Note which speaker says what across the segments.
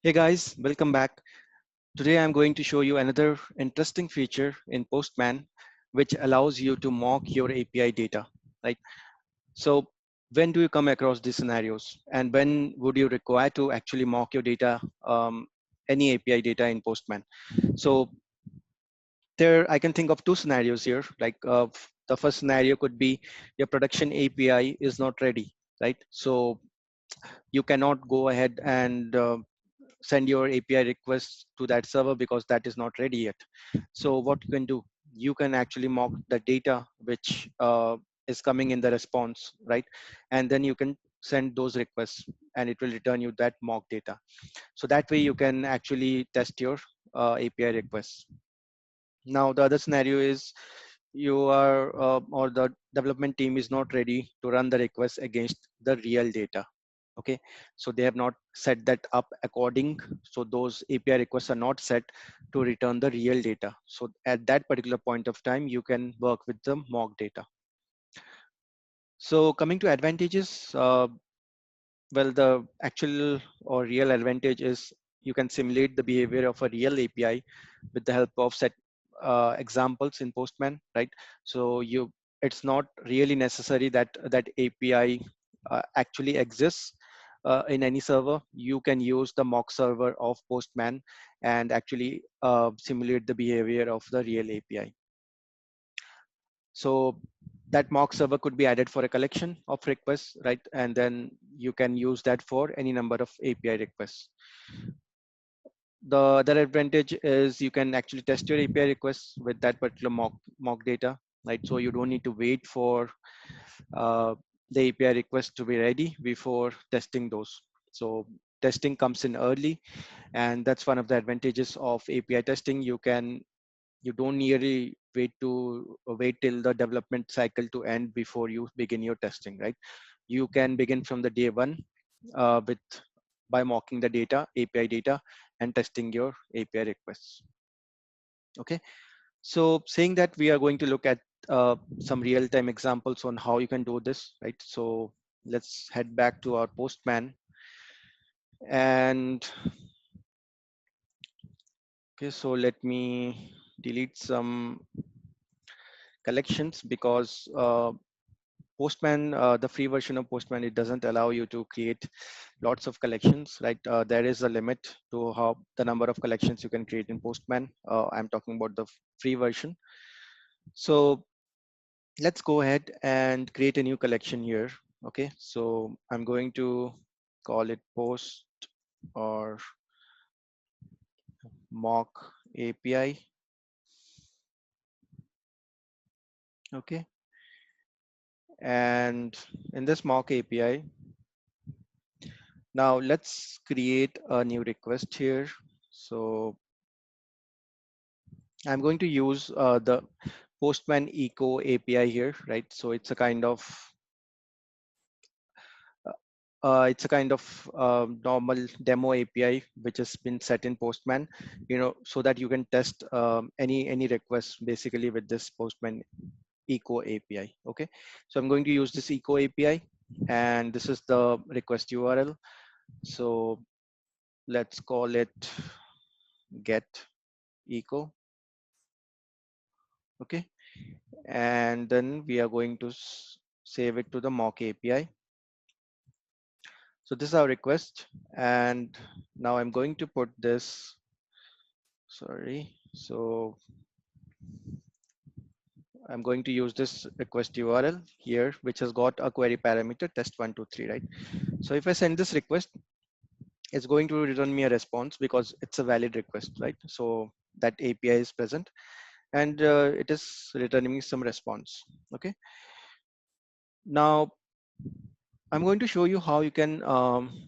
Speaker 1: Hey guys, welcome back. Today I'm going to show you another interesting feature in Postman, which allows you to mock your API data, right? So when do you come across these scenarios and when would you require to actually mock your data, any API data in Postman? So there, I can think of two scenarios here. The first scenario could be your production API is not ready, right? So you cannot go ahead and send your API requests to that server because that is not ready yet. So what you can do, you can actually mock the data which is coming in the response, right? And then you can send those requests and it will return you that mock data. So that way you can actually test your API requests. Now the other scenario is you are or the development team is not ready to run the request against the real data. Okay, so they have not set that up according, so those API requests are not set to return the real data. So at that particular point of time you can work with the mock data. So coming to advantages, well, the actual or real advantage is you can simulate the behavior of a real API with the help of set examples in Postman, right? So it's not really necessary that that API actually exists in any server. You can use the mock server of Postman and actually simulate the behavior of the real API. So that mock server could be added for a collection of requests, right? And then you can use that for any number of API requests. The other advantage is you can actually test your API requests with that particular mock data, right? So you don't need to wait for the API request to be ready before testing those. So testing comes in early, and that's one of the advantages of API testing. You don't really wait till the development cycle to end before you begin your testing, right? You can begin from the day one with by mocking the data, API data, and testing your API requests. Okay, so saying that, we are going to look at some real-time examples on how you can do this, right? So let's head back to our Postman, and okay, so let me delete some collections because Postman, the free version of Postman, it doesn't allow you to create lots of collections, right? There is a limit to how the number of collections you can create in Postman. I'm talking about the free version. So let's go ahead and create a new collection here. Okay, so I'm going to call it post or mock API. Okay, and in this mock API, now let's create a new request here. So I'm going to use the Postman Eco API here, right? So it's a kind of normal demo API which has been set in Postman, so that you can test any requests basically with this Postman Eco API. Okay, so I'm going to use this Eco API, and this is the request URL. So let's call it get eco. Okay, and then we are going to save it to the mock API. So this is our request, and now I'm going to put this, sorry. So I'm going to use this request URL here, which has got a query parameter test123, right? So if I send this request, it's going to return me a response because it's a valid request, right? So that API is present, and it is returning me some response. Okay. Now I'm going to show you how you can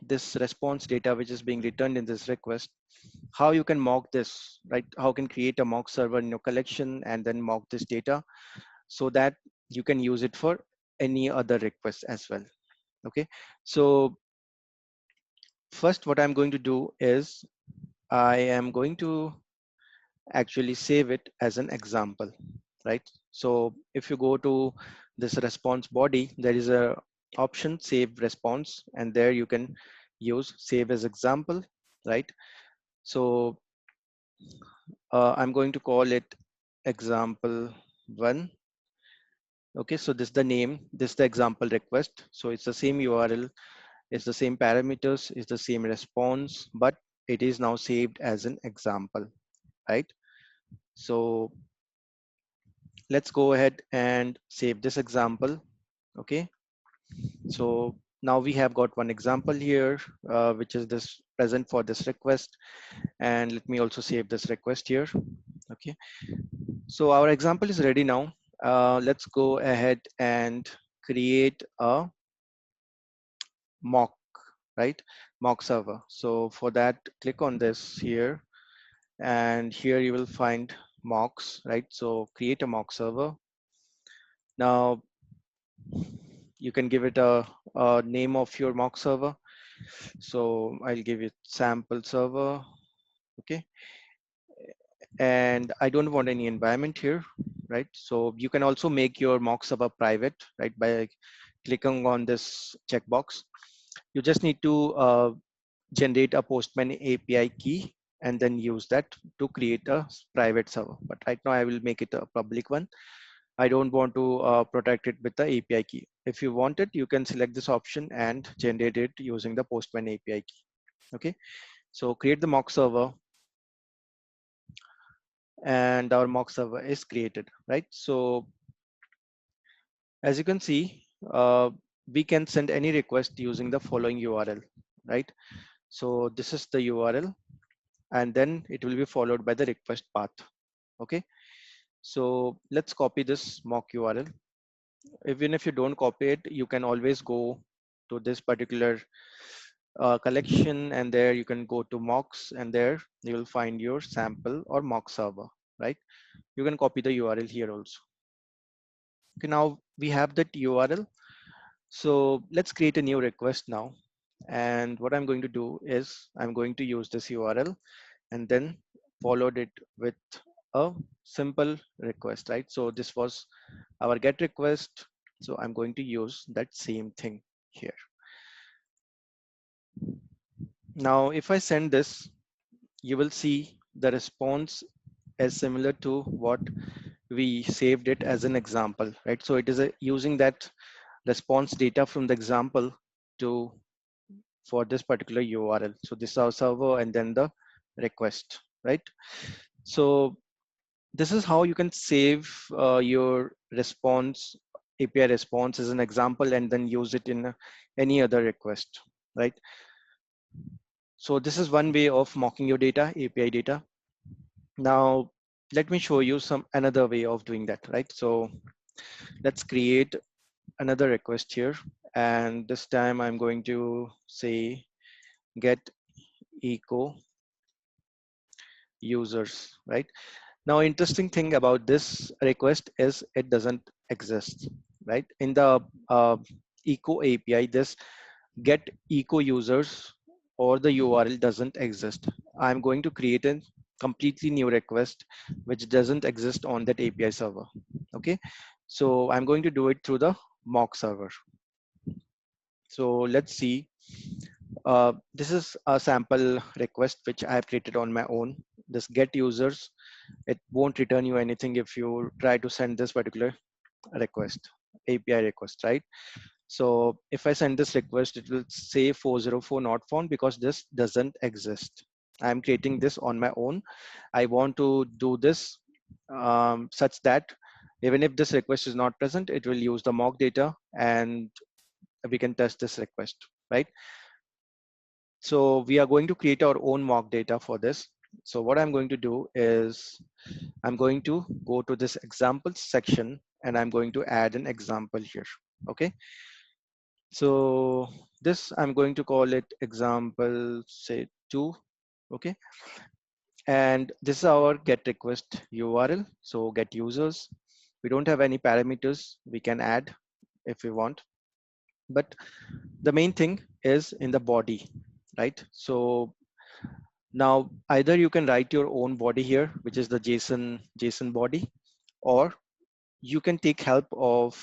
Speaker 1: this response data which is being returned in this request, how you can mock this, right? How you can create a mock server in your collection and then mock this data so that you can use it for any other request as well. Okay, so first what I'm going to do is I am going to actually save it as an example, right? So if you go to this response body, there is a option save response, and there you can use save as example. right? So I'm going to call it example one. Okay, so this is the name, this is the example request. So it's the same URL, it's the same parameters, it's the same response, but it is now saved as an example, right? So let's go ahead and save this example. Okay, so now we have got one example here, which is this present for this request. And let me also save this request here. Okay, so our example is ready now. Let's go ahead and create a mock, right? Mock server. So for that, click on this here, and here you will find mocks, right? So create a mock server. Now you can give it a name of your mock server. So I'll give it sample server. Okay, and I don't want any environment here, right? So you can also make your mock server private, right, by clicking on this checkbox. You just need to generate a Postman API key and then use that to create a private server. But right now I will make it a public one. I don't want to protect it with the API key. If you want it, you can select this option and generate it using the Postman API key. Okay, so create the mock server, and our mock server is created, right? So as you can see, we can send any request using the following URL, right? So this is the URL, and then it will be followed by the request path. Okay, so let's copy this mock URL. Even if you don't copy it, you can always go to this particular collection, and there you can go to mocks, and there you will find your sample or mock server, right? You can copy the URL here also. Okay, now we have that URL. So let's create a new request now. And what I'm going to do is I'm going to use this URL and then followed it with a simple request, right? So this was our get request. So I'm going to use that same thing here. Now, if I send this, you will see the response is similar to what we saved it as an example, right? So it is using that response data from the example to for this particular URL. So this is our server and then the request, right? So this is how you can save your response, API response as an example, and then use it in any other request, right? So this is one way of mocking your data, API data. Now, let me show you some another way of doing that, right? So let's create another request here. And this time I'm going to say get echo users, right? Now, interesting thing about this request is it doesn't exist, right? In the echo API, this get echo users or the URL doesn't exist. I'm going to create a completely new request which doesn't exist on that API server. Okay, so I'm going to do it through the mock server. So let's see. This is a sample request which I have created on my own. This get users, it won't return you anything if you try to send this particular request, API request, right? So if I send this request, it will say 404 not found because this doesn't exist. I'm creating this on my own. I want to do this such that even if this request is not present, it will use the mock data and we can test this request, right? So we are going to create our own mock data for this. So what I'm going to do is I'm going to go to this examples section and I'm going to add an example here. Okay. So this I'm going to call it example, say 2. Okay. And this is our get request URL. So get users. We don't have any parameters we can add if we want. But the main thing is in the body, right? So now either you can write your own body here, which is the JSON body, or you can take help of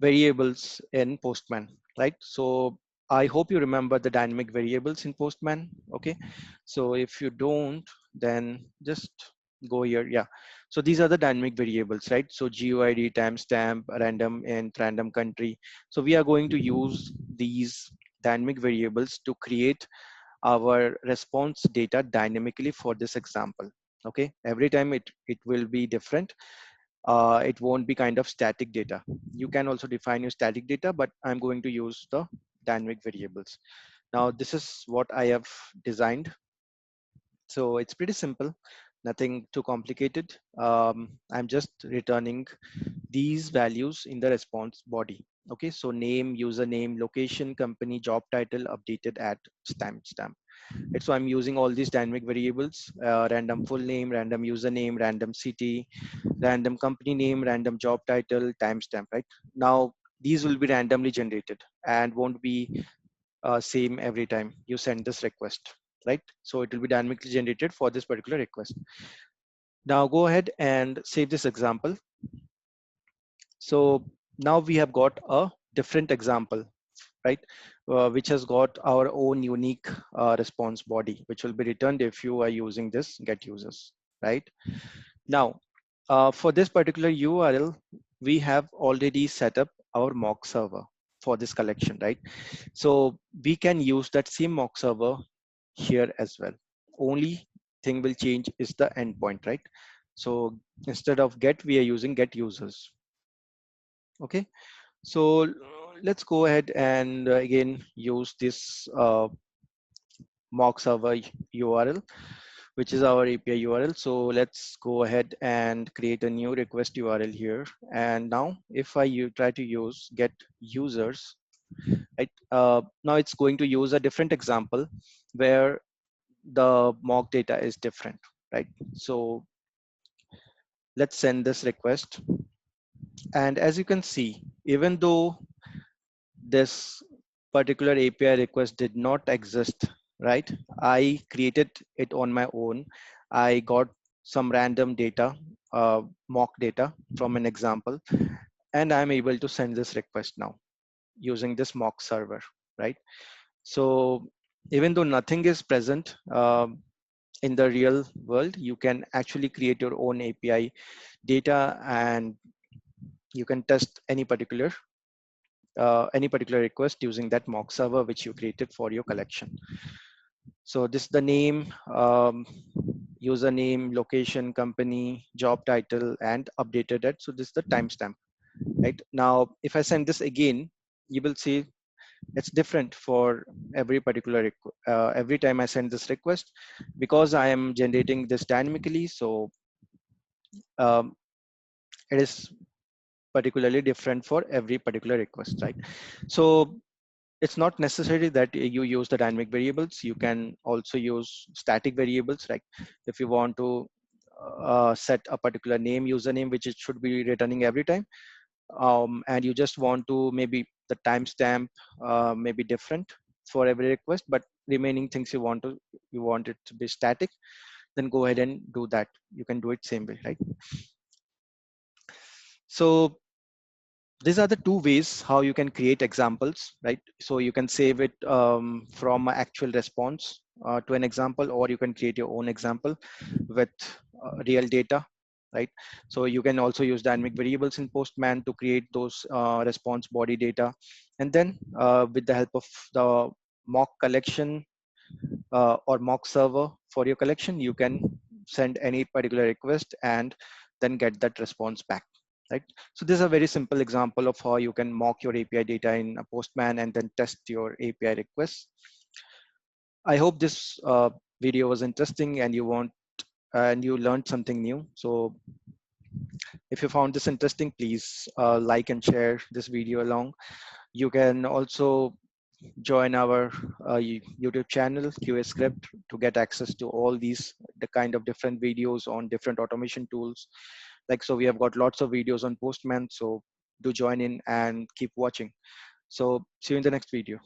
Speaker 1: variables in Postman, right? So I hope you remember the dynamic variables in Postman. Okay, so if you don't, then just go here. Yeah, so these are the dynamic variables, right? So GUID, timestamp, random int, random country. So we are going to use these dynamic variables to create our response data dynamically for this example. Okay, every time it will be different. It won't be kind of static data. You can also define your static data, but I'm going to use the dynamic variables. Now, this is what I have designed. So it's pretty simple, nothing too complicated. I'm just returning these values in the response body. Okay, so name, username, location, company, job title, updated at timestamp. Right, so I'm using all these dynamic variables, random full name, random username, random city, random company name, random job title, timestamp, right? Now, these will be randomly generated and won't be same every time you send this request, right? So it will be dynamically generated for this particular request. Now go ahead and save this example. So now we have got a different example, right? Which has got our own unique response body, which will be returned if you are using this get users, right? Now, for this particular URL, we have already set up our mock server for this collection, right? So we can use that same mock server here as well. Only thing will change is the endpoint, right? So instead of get, we are using get users. Okay, so let's go ahead and again use this mock server URL, which is our API URL. So let's go ahead and create a new request URL here. And now if I try to use get users, right? Now it's going to use a different example where the mock data is different, right? So let's send this request. And as you can see, even though this particular API request did not exist, right? I created it on my own. I got some random data, mock data from an example, and I'm able to send this request now using this mock server, right? So even though nothing is present in the real world, you can actually create your own API data and you can test any particular request using that mock server which you created for your collection. So this is the name, username, location, company, job title, and updated it. So this is the timestamp, right? Now, if I send this again, you will see it's different for every particular every time I send this request, because I am generating this dynamically. So um, it is particularly different for every particular request, right? So it's not necessary that you use the dynamic variables. You can also use static variables. Like if you want to set a particular name, username, which it should be returning every time, and you just want to maybe the timestamp may be different for every request, but remaining things you want it to be static, then go ahead and do that. You can do it same way, right? So these are the two ways how you can create examples, right? So you can save it from an actual response to an example, or you can create your own example with real data, right? So you can also use dynamic variables in Postman to create those response body data. And then with the help of the mock collection or mock server for your collection, you can send any particular request and then get that response back, right? So this is a very simple example of how you can mock your API data in a Postman and then test your API requests. I hope this video was interesting and you learned something new. So if you found this interesting, please like and share this video along. You can also join our YouTube channel QA Script to get access to all the kind of different videos on different automation tools. Like, so we have got lots of videos on Postman, so do join in and keep watching. So see you in the next video.